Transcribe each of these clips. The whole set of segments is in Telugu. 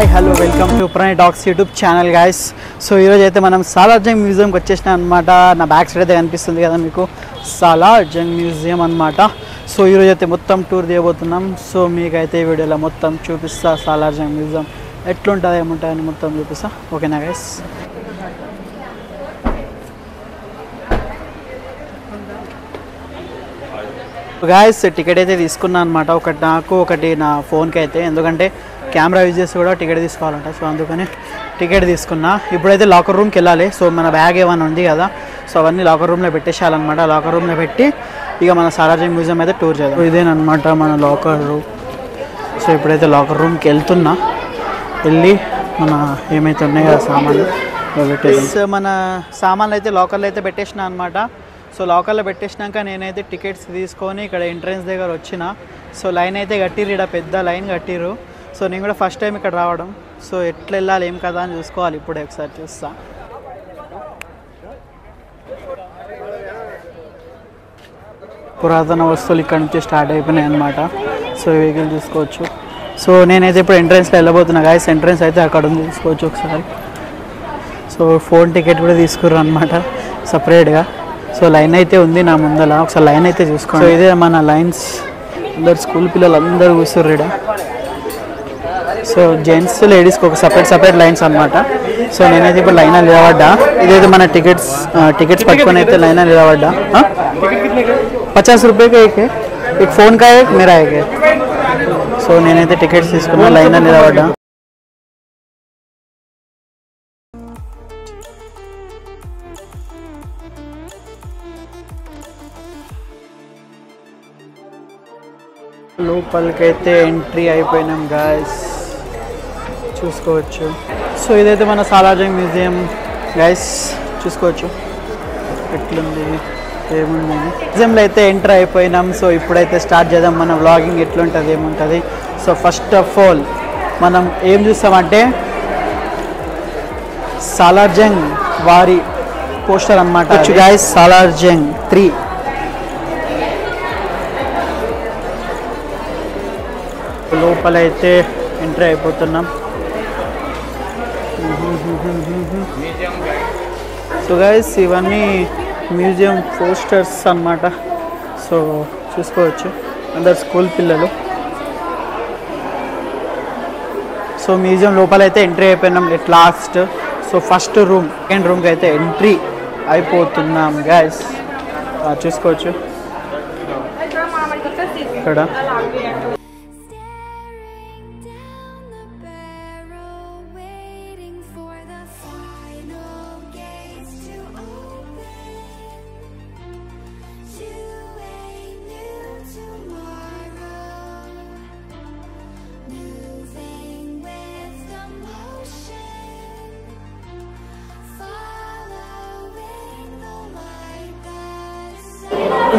Hi hello welcome to Pranay talks YouTube channel guys. So ఈరోజు అయితే మనం సాలార్జంగ్ మ్యూజియంకి వచ్చేసినాం అనమాట. నా బ్యాక్ సైడ్ అయితే కనిపిస్తుంది కదా మీకు, సాలార్జంగ్ మ్యూజియం అనమాట. సో ఈరోజు అయితే మొత్తం టూర్ తీయబోతున్నాం. సో మీకైతే ఈ వీడియోలో మొత్తం చూపిస్తా, సాలార్జంగ్ మ్యూజియం ఎట్లుంటుంది ఏముంటుందని మొత్తం చూపిస్తా. ఓకేనా గైస్? గాయస్ టికెట్ అయితే తీసుకున్నా అనమాట. ఒకటి నాకు, ఒకటి నా ఫోన్కి అయితే, ఎందుకంటే కెమెరా యూజ్ చేసి కూడా టికెట్ తీసుకోవాలంట. సో అందుకని టికెట్ తీసుకున్నా. ఇప్పుడైతే లాకర్ రూమ్కి వెళ్ళాలి. సో మన బ్యాగ్ ఏమైనా ఉంది కదా, సో అవన్నీ లాకర్ రూమ్లో పెట్టేసేయాలన్నమాట. లాకర్ రూమ్లో పెట్టి ఇక మన సాలార్జంగ్ మ్యూజియం అయితే టూర్ చేద్దాం. ఇదేనమాట మన లాకర్ రూమ్. సో ఇప్పుడైతే లాకర్ రూమ్కి వెళ్తున్నా. వెళ్ళి మన ఏమైతే ఉన్నాయో కదా సామాన్లు పెట్టేసి, మన సామాన్లు అయితే లాకర్లో అయితే పెట్టేసిన అనమాట. సో లాకర్లో పెట్టేసినాక నేనైతే టికెట్స్ తీసుకొని ఇక్కడ ఎంట్రన్స్ దగ్గర వచ్చిన. సో లైన్ అయితే కట్టిర్రు, ఇక్కడ పెద్ద లైన్ కట్టిర్రు. సో నేను కూడా ఫస్ట్ టైం ఇక్కడ రావడం. సో ఎట్లా వెళ్ళాలి ఏం కదా అని చూసుకోవాలి. ఇప్పుడే ఒకసారి చూస్తా. పురాతన వస్తువులు ఇక్కడ నుంచి స్టార్ట్ అయిపోయినాయి అనమాట. సో ఈ వెహికల్ చూసుకోవచ్చు. సో నేనైతే ఇప్పుడు ఎంట్రన్స్లో వెళ్ళబోతున్నా గాయస్. ఎంట్రన్స్ అయితే అక్కడ ఉంది, చూసుకోవచ్చు ఒకసారి. సో ఫోన్ టికెట్ కూడా తీసుకుర్రు అనమాట సపరేట్గా. సో లైన్ అయితే ఉంది నా ముందర, ఒకసారి లైన్ అయితే చూసుకోండి. సో ఇదే మన లైన్స్. అందరు స్కూల్ పిల్లలు అందరూ కూర్చుర్రు ఇక్కడ. సో జెంట్స్ లేడీస్కి ఒక సపరేట్ లైన్స్ అనమాట. సో నేనైతే ఇప్పుడు లైన్ నిలబడ్డా. ఇదైతే మన టికెట్స్ పట్టుకొని అయితే లైన్ నిలబడ్డా. 50 రూపాయకి एक फ़ोन का एक मेरा एक. సో నేనైతే టికెట్స్ తీసుకున్నా, లైన్ నిలబడ్డా. లోపలికైతే ఎంట్రీ అయిపోయినాం గాయస్, చూసుకోవచ్చు. సో ఇదైతే మన సాలార్జంగ్ మ్యూజియం గైస్, చూసుకోవచ్చు ఎట్లుంది ఏముంది. మ్యూజియంలో అయితే ఎంటర్ అయిపోయినాం. సో ఇప్పుడైతే స్టార్ట్ చేద్దాం మన వ్లాగింగ్, ఎట్లుంటుంది ఏముంటుంది. సో ఫస్ట్ ఆఫ్ ఆల్ మనం ఏం చూస్తామంటే సాలార్జంగ్ వారి పోస్టర్ అనమాట గాయస్. సాలార్జంగ్ 3 లోపలైతే ఎంట్రీ అయిపోతున్నాం. సో గైస్ ఇవన్నీ మ్యూజియం పోస్టర్స్ అన్నమాట. సో చూసుకోవచ్చు అందరు స్కూల్ పిల్లలు. సో మ్యూజియం లోపలైతే ఎంట్రీ అయిపోయినాం at last. So first room, second రూమ్కి అయితే ఎంట్రీ అయిపోతున్నాం గైస్, చూసుకోవచ్చు ఇక్కడ.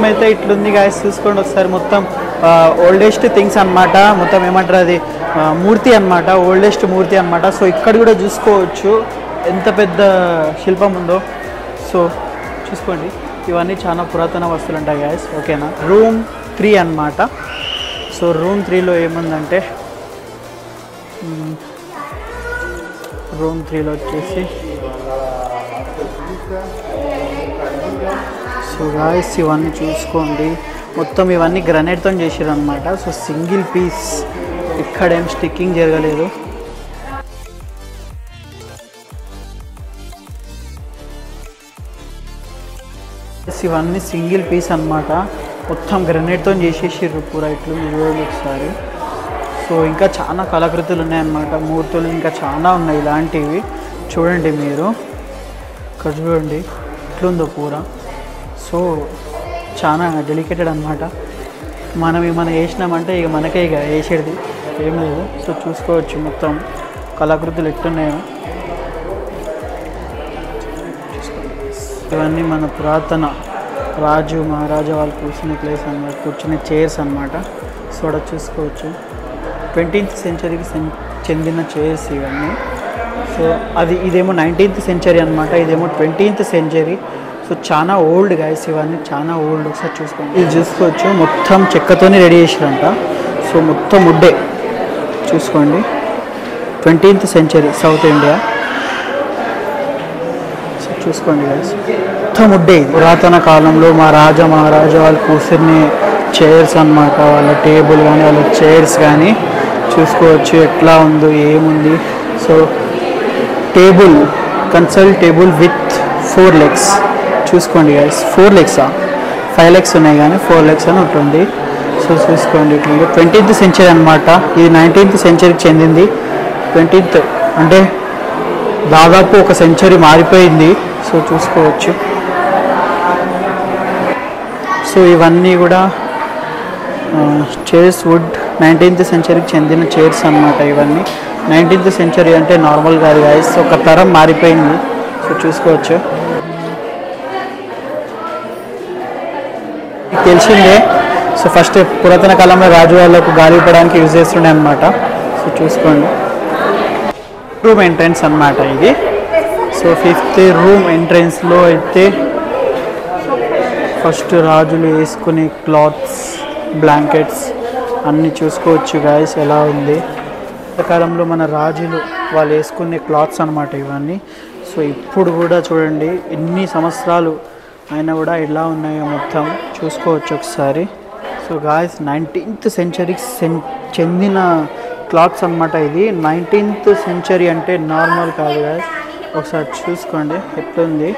అయితే ఇట్లుంది గాయస్, చూసుకోండి ఒకసారి. మొత్తం ఓల్డెస్ట్ థింగ్స్ అనమాట. మొత్తం ఏమంటారు అది మూర్తి అనమాట, ఓల్డెస్ట్ మూర్తి అనమాట. సో ఇక్కడ కూడా చూసుకోవచ్చు ఎంత పెద్ద శిల్పం ఉందో. సో చూసుకోండి, ఇవన్నీ చాలా పురాతన వస్తువులు ఉంటాయి గాయస్. ఓకేనా? రూమ్ 3 అనమాట. సో రూమ్ 3లో ఏముందంటే, రూమ్ 3లో వచ్చేసి సో గాయస్ ఇవన్నీ చూసుకోండి. మొత్తం ఇవన్నీ గ్రనైట్తో చేసారు అనమాట. సో సింగిల్ పీస్, ఇక్కడేం స్టిక్కింగ్ జరగలేదు. ఇవన్నీ సింగిల్ పీస్ అనమాట. మొత్తం గ్రనైట్తో చేసేసారు పూరా. ఇట్లు మీరు ఒకసారి. సో ఇంకా చాలా కళాకృతులు ఉన్నాయన్నమాట, మూర్తులు ఇంకా చాలా ఉన్నాయి ఇలాంటివి. చూడండి మీరు ఇక్కడ, చూడండి ఇట్లుందో పూరా. సో చాలా డెలికేటెడ్ అనమాట. మనం ఏమైనా వేసినామంటే ఇక మనకే ఇక వేసేది ఏం లేదు. సో చూసుకోవచ్చు మొత్తం కళాకృతులు ఎట్టున్నాయో. ఇవన్నీ మన పురాతన రాజు మహారాజా వాళ్ళు కూర్చునే ప్లేస్ అనమాట, కూర్చునే చైర్స్ అనమాట. సో అక్కడ చూసుకోవచ్చు 20th సెంచరీకి చెందిన చైర్స్ ఇవన్నీ. సో ఇదేమో 19th సెంచరీ అనమాట, ఇదేమో 20th సెంచరీ. సో చాలా ఓల్డ్ గైస్, ఇవన్నీ చాలా ఓల్డ్. ఒకసారి చూసుకోండి, ఇది చూసుకోవచ్చు మొత్తం చెక్కతోనే రెడీ చేసారంట. సో మొత్తం వుడ్డే, చూసుకోండి 20th century south India. So చూసుకోండి గైస్, మొత్తం వుడ్డే. పురాతన కాలంలో మా మహారాజా వాళ్ళు కూర్చుని చైర్స్ అన్నమాట. వాళ్ళ టేబుల్ కానీ వాళ్ళ చైర్స్ కానీ చూసుకోవచ్చు ఎట్లా ఉందో ఏముంది. So table, console table with 4 legs. చూసుకోండి గైస్, 4 legs, 5 legs ఉన్నాయి కానీ 4 legs అని ఉంటుంది. సో చూసుకోండి, 20th సెంచరీ అనమాట. ఇది 19th సెంచరీకి చెందింది. 20th అంటే దాదాపు ఒక సెంచరీ మారిపోయింది. సో చూసుకోవచ్చు. సో ఇవన్నీ కూడా చైర్స్ వుడ్ 19th సెంచరీకి చెందిన చైర్స్ అన్నమాట. ఇవన్నీ 19th సెంచరీ అంటే నార్మల్ కాదు గైస్, ఒక తరం మారిపోయింది. సో చూసుకోవచ్చు. మీకు తెలిసిందే. సో ఫస్ట్ పురాతన కాలంలో రాజు వాళ్ళకు గాలి ఇవ్వడానికి యూజ్ చేస్తుండే అనమాట. సో చూసుకోండి, రూమ్ ఎంట్రన్స్ అన్నమాట ఇది. సో 5th రూమ్ ఎంట్రన్స్లో అయితే ఫస్ట్ రాజులు వేసుకునే క్లాత్స్, బ్లాంకెట్స్ అన్నీ చూసుకోవచ్చు గైస్ ఎలా ఉంది. కాలంలో మన రాజులు వాళ్ళు వేసుకునే క్లాత్స్ అన్నమాట ఇవన్నీ. సో ఇప్పుడు కూడా చూడండి ఎన్ని సంవత్సరాలు అయినా కూడా ఎలా ఉన్నాయో మొత్తం చూసుకోవచ్చు ఒకసారి. సో గాయస్ 19th సెంచరీకి చెందిన క్లాత్స్ అన్నమాట ఇది. 19th సెంచరీ అంటే నార్మల్ కాదు గాయస్, ఒకసారి చూసుకోండి ఎట్లుంది.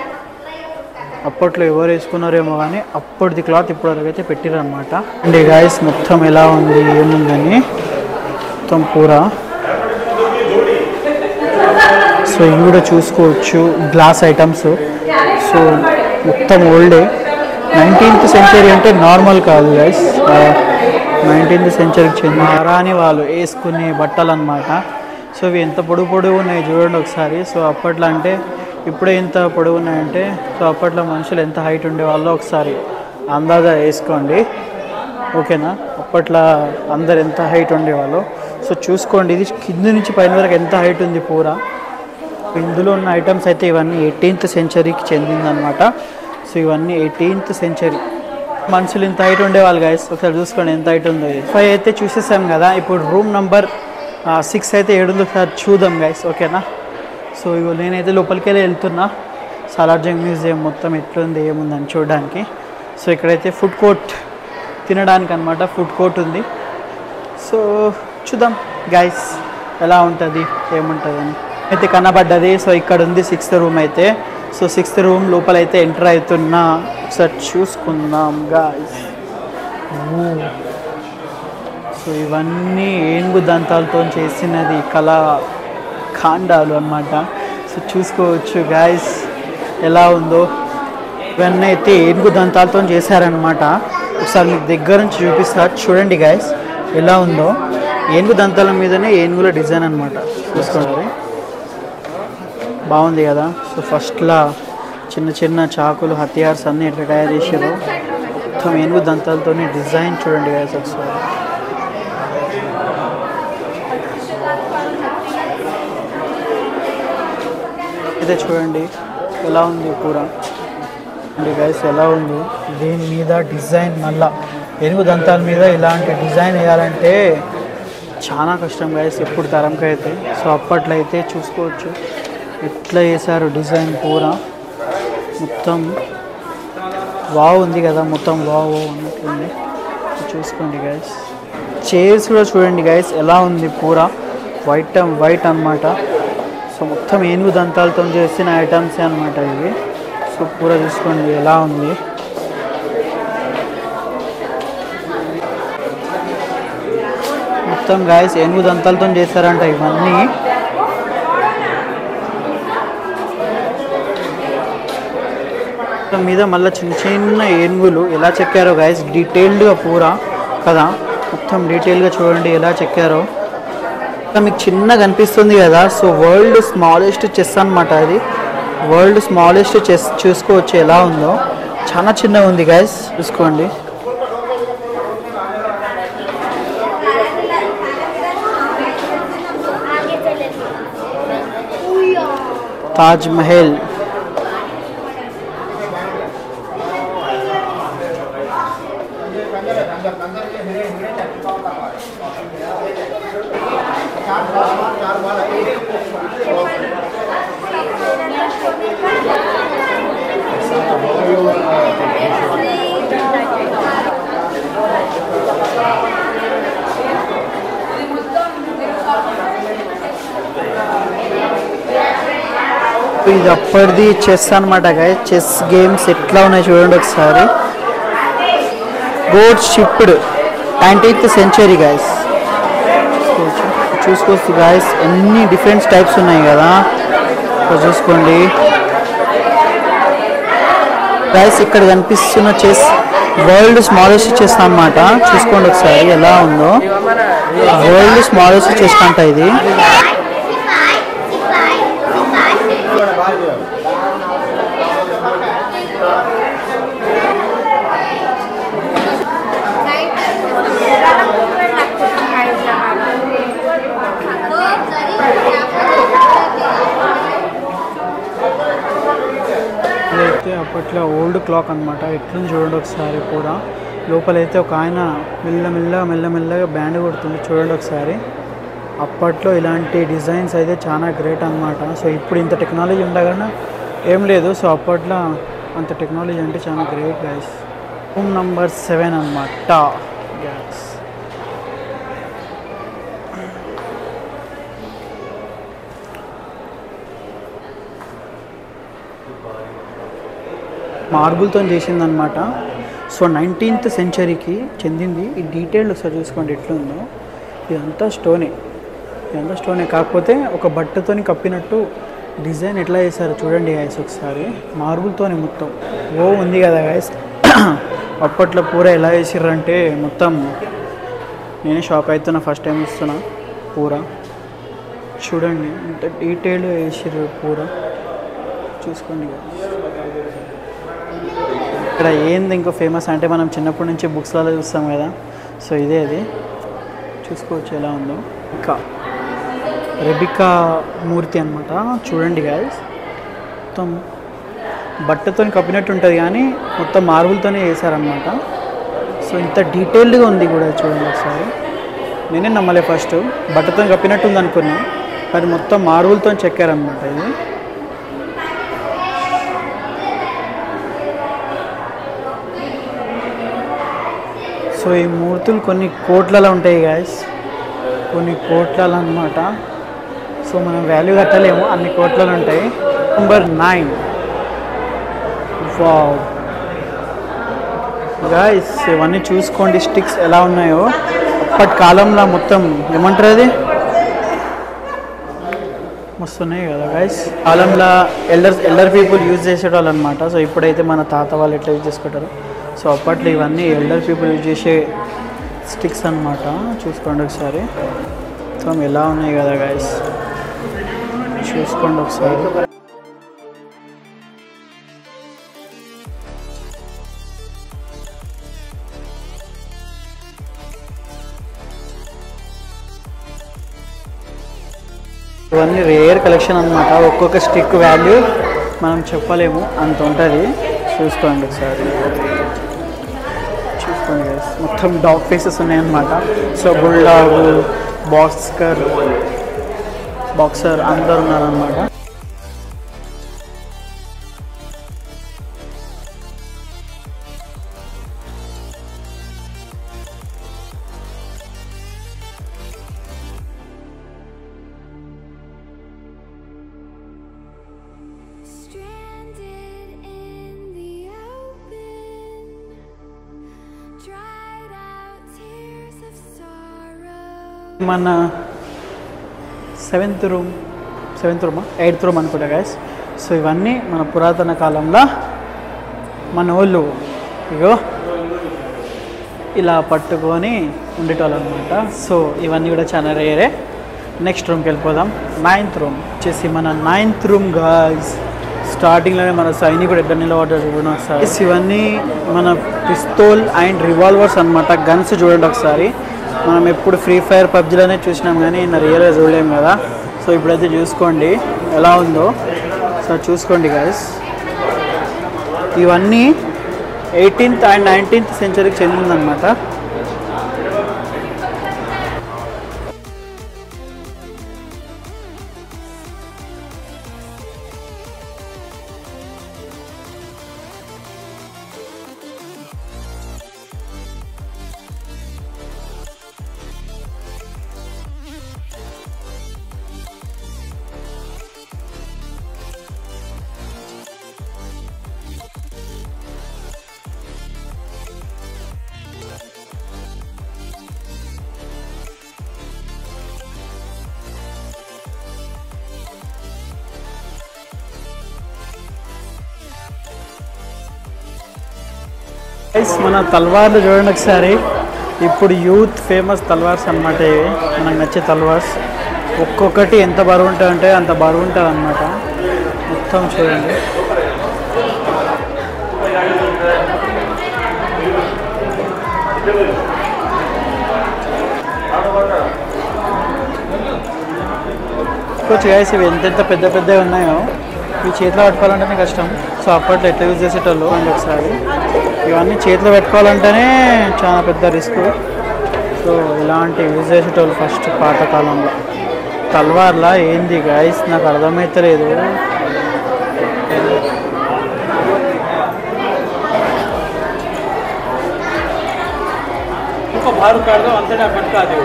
అప్పట్లో ఎవరు వేసుకున్నారేమో కానీ అప్పటిది క్లాత్ ఇప్పటివరకు అయితే పెట్టిరన్నమాట. అండి గాయస్ మొత్తం ఎలా ఉంది ఏముందని మొత్తం పూరా. సో ఇవి కూడా చూసుకోవచ్చు, గ్లాస్ ఐటమ్స్. సో మొత్తం ఓల్డే. 19th సెంచరీ అంటే నార్మల్ కాదు గైస్, 19th సెంచరీకి చెందిన మహారాణి వాళ్ళు వేసుకునే బట్టలు అన్నమాట. సో ఇవి ఎంత పొడుగు ఉన్నాయి చూడండి ఒకసారి. సో అప్పట్లో అంటే ఇప్పుడే ఎంత పొడవు ఉన్నాయంటే, సో అప్పట్లో మనుషులు ఎంత హైట్ ఉండేవాళ్ళో ఒకసారి అందాజా వేసుకోండి, ఓకేనా. అప్పట్లో అందరు ఎంత హైట్ ఉండేవాళ్ళో సో చూసుకోండి. ఇది కింద నుంచి పైన వరకు ఎంత హైట్ ఉంది పూరా. ఇందులో ఉన్న ఐటమ్స్ అయితే ఇవన్నీ 18th సెంచరీకి చెందిందనమాట. సో ఇవన్నీ 18th సెంచరీ. మనుషులు ఇంత హైట్ ఉండేవాళ్ళు గైస్, ఒకసారి చూసుకోండి ఎంత హైట్ ఉందో. 5 అయితే చూసేసాం కదా, ఇప్పుడు రూమ్ నెంబర్ 6 అయితే ఏడుందో ఒకసారి చూద్దాం గైస్, ఓకేనా. సో ఇగో నేనైతే లోపలికి వెళ్ళి వెళ్తున్నా సాలార్జంగ్ మ్యూజియం మొత్తం ఎట్లుంది ఏముందని చూడడానికి. సో ఇక్కడైతే ఫుడ్ కోర్ట్ తినడానికి అనమాట, ఫుడ్ కోర్ట్ ఉంది. సో చూద్దాం గైస్ ఎలా ఉంటుంది ఏముంటుందని అయితే కనబడ్డది. సో ఇక్కడ ఉంది 6th రూమ్ అయితే. సో 6th రూమ్ లోపల అయితే ఎంటర్ అవుతున్నా, ఒకసారి చూసుకుందాం గాయస్. సో ఇవన్నీ ఏనుగు దంతాలతో చేసినది కళా ఖండాలు అన్నమాట. సో చూసుకోవచ్చు గాయస్ ఎలా ఉందో. ఇవన్నీ అయితే ఏనుగు దంతాలతో చేశారనమాట. ఒకసారి మీకు దగ్గర నుంచి చూపిస్తా చూడండి గాయస్ ఎలా ఉందో. ఏనుగు దంతాల మీదనే ఏనుగుల డిజైన్ అనమాట, చూసుకోండి బాగుంది కదా. సో ఫస్ట్లా చిన్న చిన్న చాకులు, హథియార్స్ అన్నీ ఎట్లా తయారు చేసారో మొత్తం ఏనుగు దంతాలతోనే డిజైన్ చూడండి గాయస్ ఒకసారి. అయితే చూడండి ఎలా ఉంది పూరా గైస్, ఎలా ఉంది. దీని మీద డిజైన్ మళ్ళా ఏనుగు దంతాల మీద ఇలాంటి డిజైన్ వేయాలంటే చాలా కష్టం గైస్ ఇప్పుడు తరంకి అయితే. సో అప్పట్లో అయితే చూసుకోవచ్చు ఎట్లా వేసారు డిజైన్ పూరా. మొత్తం వావ్ ఉంది కదా, మొత్తం వావ్ అన్నట్టుంది. చూసుకోండి గైస్. చైర్స్ కూడా చూడండి గైస్ ఎలా ఉంది పూరా, వైట్ అన్నమాట. సో మొత్తం ఏనుగు దంతాలతో చేసిన ఐటమ్సే అనమాట ఇవి. సో పూరా చూసుకోండి ఎలా ఉంది. మొత్తం గాయస్ ఏనుగు దంతాలతో చేశారంట ఇవన్నీ. మీద మళ్ళీ చిన్న చిన్న ఏనుగులు ఎలా చెక్కారో గాయస్, డీటెయిల్డ్గా పూరా కదా, మొత్తం డీటెయిల్గా చూడండి ఎలా చెక్కారో. మీకు చిన్నగా కనిపిస్తుంది కదా. సో వరల్డ్ స్మాలెస్ట్ చెస్ అనమాట అది, వరల్డ్ స్మాలెస్ట్ చెస్. చూసుకోవచ్చు ఎలా ఉందో, చాలా చిన్నగా ఉంది గైస్ చూసుకోండి. తాజ్ మహల్ ఇది అప్పటిది చెస్ అనమాట గైస్. చెస్ గేమ్స్ ఎట్లా ఉన్నాయి చూడండి ఒకసారి. గోడ్ షిప్డ్ 19th century గైస్. చూసుకోవచ్చు గైస్, ఎన్ని డిఫరెంట్ టైప్స్ ఉన్నాయి కదా. చూసుకోండి గైస్, ఇక్కడ కనిపిస్తున్న చెస్ వరల్డ్ స్మాలెస్ట్ చెస్ అన్నమాట. చూసుకోండి ఒకసారి ఎలా ఉందో. వరల్డ్ స్మాలెస్ట్ చెస్ అంట ఇది. ఇదైతే అప్పట్లో ఓల్డ్ క్లాక్ అనమాట. ఎట్లని చూడండి ఒకసారి. కూడా లోపలైతే ఒక ఆయన మెల్లమెల్లగా బ్యాండ్ కొడుతుంది చూడండి ఒకసారి. అప్పట్లో ఇలాంటి డిజైన్స్ అయితే చాలా గ్రేట్ అనమాట. సో ఇప్పుడు ఇంత టెక్నాలజీ ఉండగానే ఏం లేదు. సో అప్పట్లో అంత టెక్నాలజీ అంటే చాలా గ్రేట్ గైస్. రూమ్ నంబర్ 7 అనమాట గ్యాస్. మార్బుల్తో చేసిందనమాట. సో 19th centuryకి చెందింది. ఈ డీటెయిల్ ఒకసారి చూసుకోండి ఎట్లుందో. ఇదంతా స్టోనే కాకపోతే ఒక బట్టతోని కప్పినట్టు డిజైన్ ఎట్లా చేశారు చూడండి గైస్ ఒకసారి. మార్బుల్తోనే మొత్తం ఉంది కదా గైస్. అప్పట్లో పూర ఎలా వేసిర్రంటే మొత్తం నేనే షాక్ అవుతున్నా ఫస్ట్ టైం ఇస్తున్నా. పూర చూడండి ఇంత డీటెయిల్గా వేసిర్రు పూర. చూసుకోండి ఇక్కడ ఏంది ఇంకో ఫేమస్ అంటే మనం చిన్నప్పటి నుంచి బుక్స్లలో చూస్తాం కదా. సో ఇదే అది చూసుకోవచ్చు ఎలా ఉందో. ఇంకా రెబికా మూర్తి అనమాట. చూడండి గైస్, మొత్తం బట్టతో కప్పినట్టు ఉంటుంది కానీ మొత్తం మార్బుల్తోనే వేసారనమాట. సో ఇంత డీటెయిల్డ్గా ఉంది కూడా చూడండి ఒకసారి. నేనే నమ్మలే ఫస్ట్, బట్టతో కప్పినట్టు ఉంది అనుకున్నా, కానీ మొత్తం మార్బుల్తో చెక్కారనమాట ఇది. సో ఈ మూర్తులు కొన్ని కోట్లలో ఉంటాయి గాయస్, కొన్ని కోట్లలో అనమాట. సో మనం వాల్యూ కట్టలేము, అన్ని కోట్లలో ఉంటాయి. నంబర్ 9. వావ్ గాయస్, ఇవన్నీ చూసుకోండి స్టిక్స్ ఎలా ఉన్నాయో. అప్పటి కాలంలో మొత్తం ఏమంటారు అది మస్తున్నాయి కదా గాయస్. కాలంలో ఎల్డర్ పీపుల్ యూజ్ చేసేవాళ్ళు అనమాట. సో ఇప్పుడైతే మన తాత వాళ్ళు ఎట్లా యూజ్ చేసుకుంటారు. సో అప్పట్లో ఇవన్నీ ఎల్డర్ పీపుల్ యూజ్ చేసే స్టిక్స్ అనమాట. చూసుకోండి ఒకసారి మొత్తం ఎలా ఉన్నాయి కదా గాయస్, చూసుకోండి ఒకసారి. ఇవన్నీ రేర్ కలెక్షన్ అనమాట. ఒక్కొక్క స్టిక్ వాల్యూ మనం చెప్పలేము, అంత ఉంటుంది. చూసుకోండి ఒకసారి, చూసుకోండి గైస్. మొత్తం డాగ్ ఫేసెస్ ఉన్నాయన్నమాట. సో బుల్డాగ్, బాక్సర్ అందరు ఉన్నారనమాట. మన 7th రూమ్ 8th రూమ్ అనుకుంటా గైస్. సో ఇవన్నీ మన పురాతన కాలంలో మన వాళ్ళు ఇగో ఇలా పట్టుకొని ఉండేటోళ్ళు అనమాట. సో ఇవన్నీ కూడా చాలా రేరే. నెక్స్ట్ రూమ్కి వెళ్ళిపోదాం. 9th రూమ్ వచ్చేసి మన 9th రూమ్ గాయ్స్. స్టార్టింగ్లోనే మన సైనికుడు ఎక్కడ నిలబడ్డాడు చూడండి ఒకసారి. ఇవన్నీ మన పిస్తోల్ అండ్ రివాల్వర్స్ అనమాట. గన్స్ చూడండి ఒకసారి. మనం ఎప్పుడు ఫ్రీ ఫైర్ పబ్జీలోనే చూసినాం కానీ రియల్గా చూడలేము కదా. సో ఇప్పుడైతే చూసుకోండి ఎలా ఉందో. సో చూసుకోండి గైస్, ఇవన్నీ 18th and 19th సెంచరీకి చెందిందనమాట. మన తల్వార్లు చూడండి ఒకసారి. ఇప్పుడు యూత్ ఫేమస్ తల్వార్స్ అన్నమాట ఇవి, మనకు నచ్చే తల్వార్స్. ఒక్కొక్కటి ఎంత బరువు ఉంటాయంటే అంత బరువు ఉంటుంది అన్నమాట. మొత్తం చూడండి. కొంచెం గైస్ ఇవి ఎంతెంత పెద్ద పెద్దవి ఉన్నాయో ఇవి చేతిలో పట్టుకోవాలంటేనే కష్టం. సో అప్పట్లో ఎట్లా యూజ్ చేసేటోళ్ళు అని ఒకసారి. ఇవన్నీ చేతిలో పెట్టుకోవాలంటేనే చాలా పెద్ద రిస్క్. సో ఇలాంటి యూజ్ చేసేటోళ్ళు ఫస్ట్ పాతకాలంలో. తల్వార్లా ఏంది గైస్ నాకు అర్థమవుతలేదు. बाहर कर दो अंदर पटका दो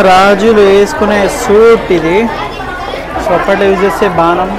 రాజులు వేసుకునే సూట్ ఇది. సో అప్పట్లో యూజ్ చేసే బాణం.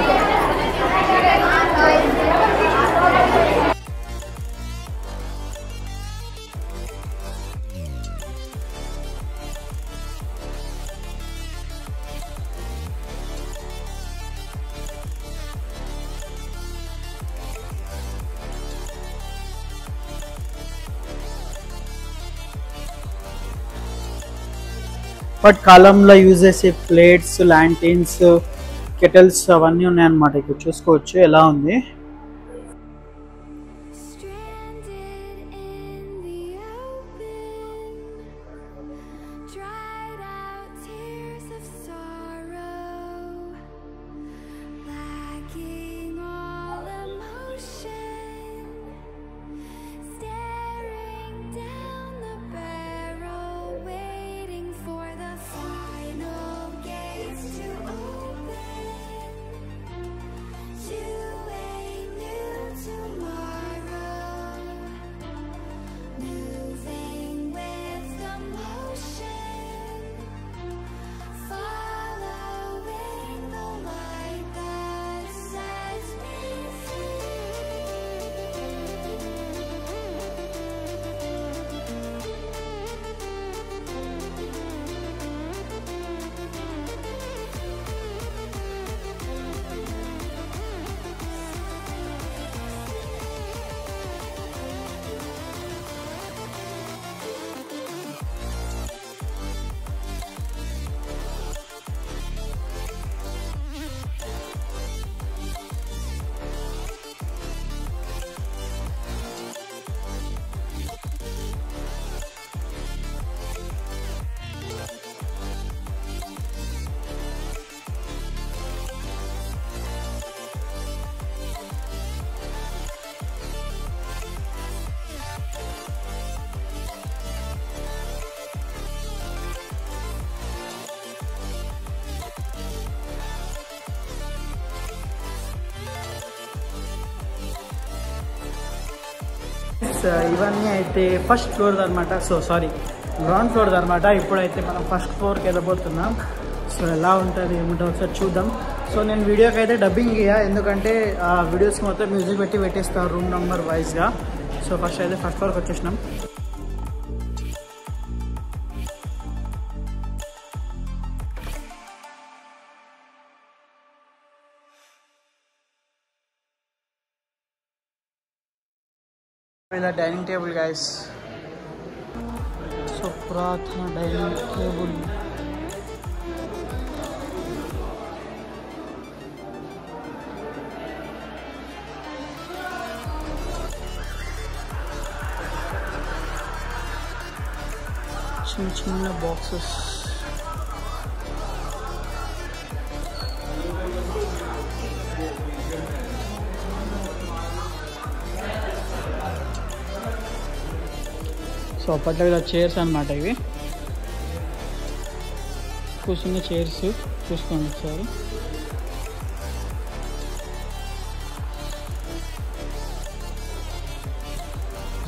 బట్ కాలంలో యూజ్ చేసే ప్లేట్స్, ల్యాంటీన్స్, కెటిల్స్ అవన్నీ ఉన్నాయన్నమాట. ఇక్కడ చూసుకోవచ్చు ఎలా ఉంది. ఇవన్నీ అయితే ఫస్ట్ ఫ్లోర్ అనమాట. సో సారీ గ్రౌండ్ ఫ్లోర్ అనమాట. ఇప్పుడైతే మనం ఫస్ట్ ఫ్లోర్కి వెళ్ళబోతున్నాం. సో ఎలా ఉంటుంది ఏముంటుంది ఒకసారి చూద్దాం. సో నేను వీడియోకి అయితే డబ్బింగ్ ఇయ్యా, ఎందుకంటే ఆ వీడియోస్కి మొత్తం మ్యూజిక్ పెట్టేస్తారు రూమ్ నెంబర్ వైజ్గా. సో ఫస్ట్ అయితే ఫస్ట్ ఫ్లోర్కి వచ్చేసినాం. ఇలా డైనింగ్ టేబుల్ గైస్. సో పురాతన డైనింగ్ టేబుల్. చిన్న చిన్న బాక్సెస్. సో అప్పట్లో ఇలా చైర్స్ అనమాట. ఇవి కూర్చున్న చైర్స్ చూసుకోండి ఒకసారి.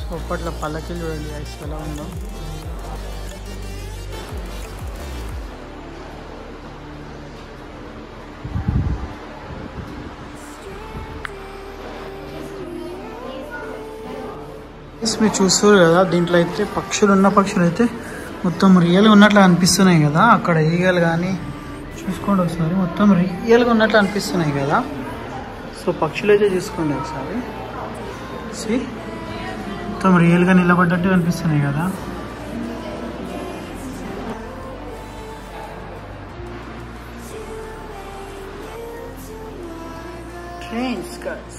సో అప్పట్లో పల్లకి చూడండి ఐస్ ఎలా ఉందో. మీరు చూస్తారు కదా, దీంట్లో అయితే పక్షులు అయితే మొత్తం రియల్గా ఉన్నట్లు అనిపిస్తున్నాయి కదా. అక్కడ ఈగలు కానీ చూసుకోండి ఒకసారి, మొత్తం రియల్గా ఉన్నట్లు అనిపిస్తున్నాయి కదా. సో పక్షులు అయితే చూసుకోండి ఒకసారి, మొత్తం రియల్గా నిలబడ్డట్టు కనిపిస్తున్నాయి కదా. Trains guys.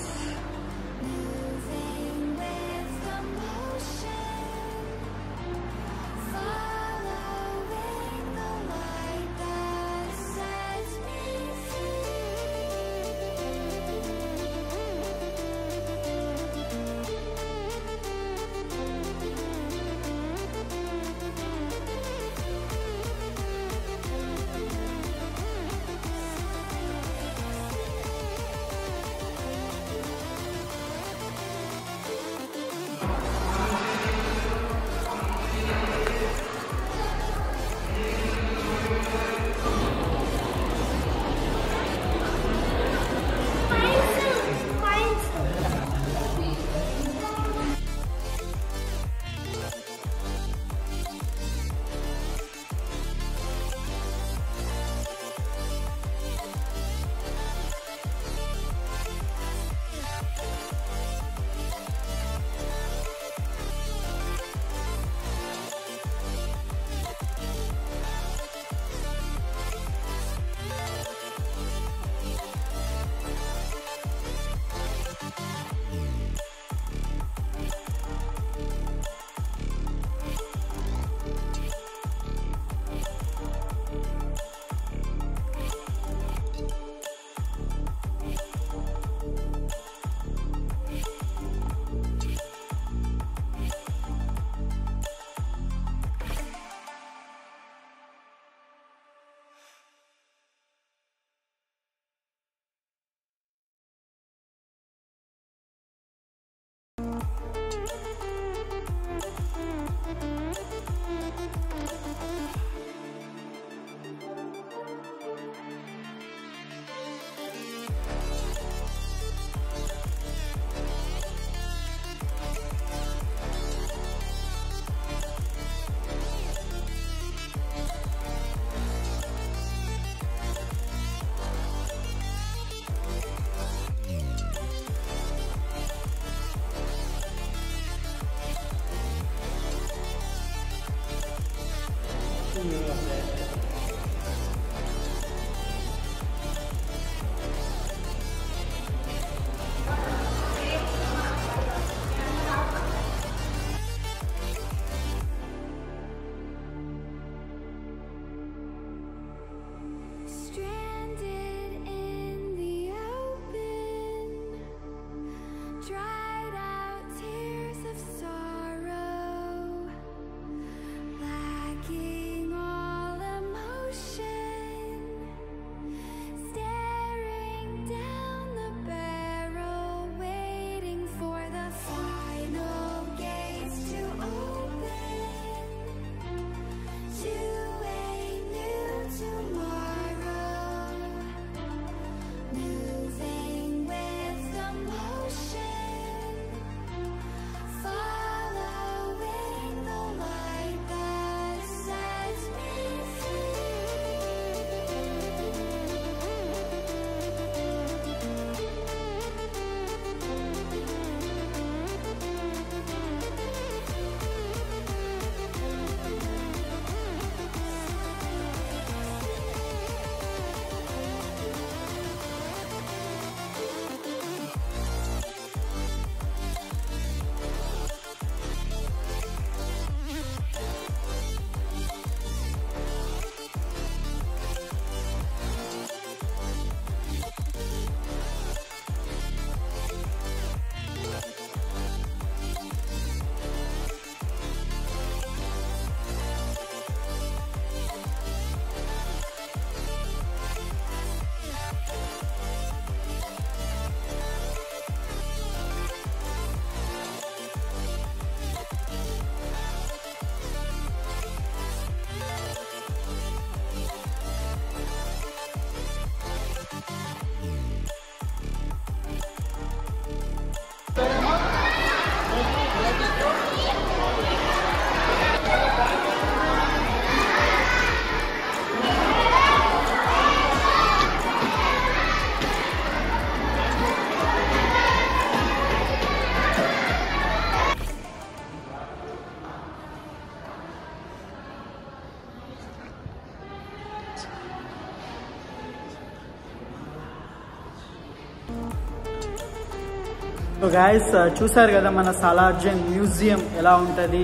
సో గాయస్ చూసారు కదా మన సాలార్జంగ్ మ్యూజియం ఎలా ఉంటుంది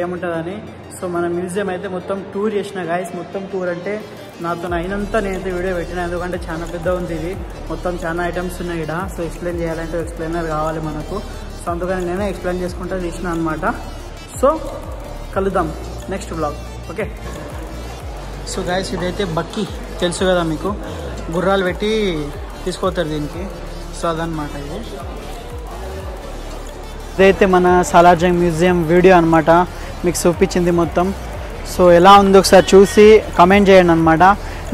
ఏముంటుందని. సో మన మ్యూజియం అయితే మొత్తం టూర్ చేసిన గాయస్. మొత్తం టూర్ అంటే నాతో అయినంత నేనైతే వీడియో పెట్టిన, ఎందుకంటే చాలా పెద్ద ఉంది ఇది. మొత్తం చాలా ఐటమ్స్ ఉన్నాయి ఇక్కడ. సో ఎక్స్ప్లెయిన్ చేయాలంటే ఎక్స్ప్లెయినర్ కావాలి మనకు. సో అందుకని నేనే ఎక్స్ప్లెయిన్ చేసుకుంటూ తీసిన అనమాట. సో కలుద్దాం next blog. Okay. So guys ఇదైతే బక్కీ తెలుసు కదా మీకు, గుర్రాలు పెట్టి తీసుకుపోతారు దీనికి. సో అదనమాట ఇదైతే మన సాలార్జంగ్ మ్యూజియం వీడియో అనమాట, మీకు చూపించింది మొత్తం. సో ఎలా ఉందో ఒకసారి చూసి కమెంట్ చేయండి అనమాట.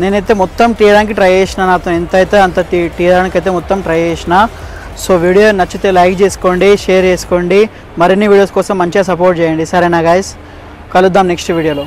నేనైతే మొత్తం తీయడానికి ట్రై చేసిన, నాతో ఎంత అయితే అంత తీయడానికి అయితే మొత్తం ట్రై చేసిన. సో వీడియో నచ్చితే లైక్ చేసుకోండి, షేర్ చేసుకోండి, మరిన్ని వీడియోస్ కోసం మంచిగా సపోర్ట్ చేయండి. సరేనా గాయస్, కలుద్దాం నెక్స్ట్ వీడియోలో.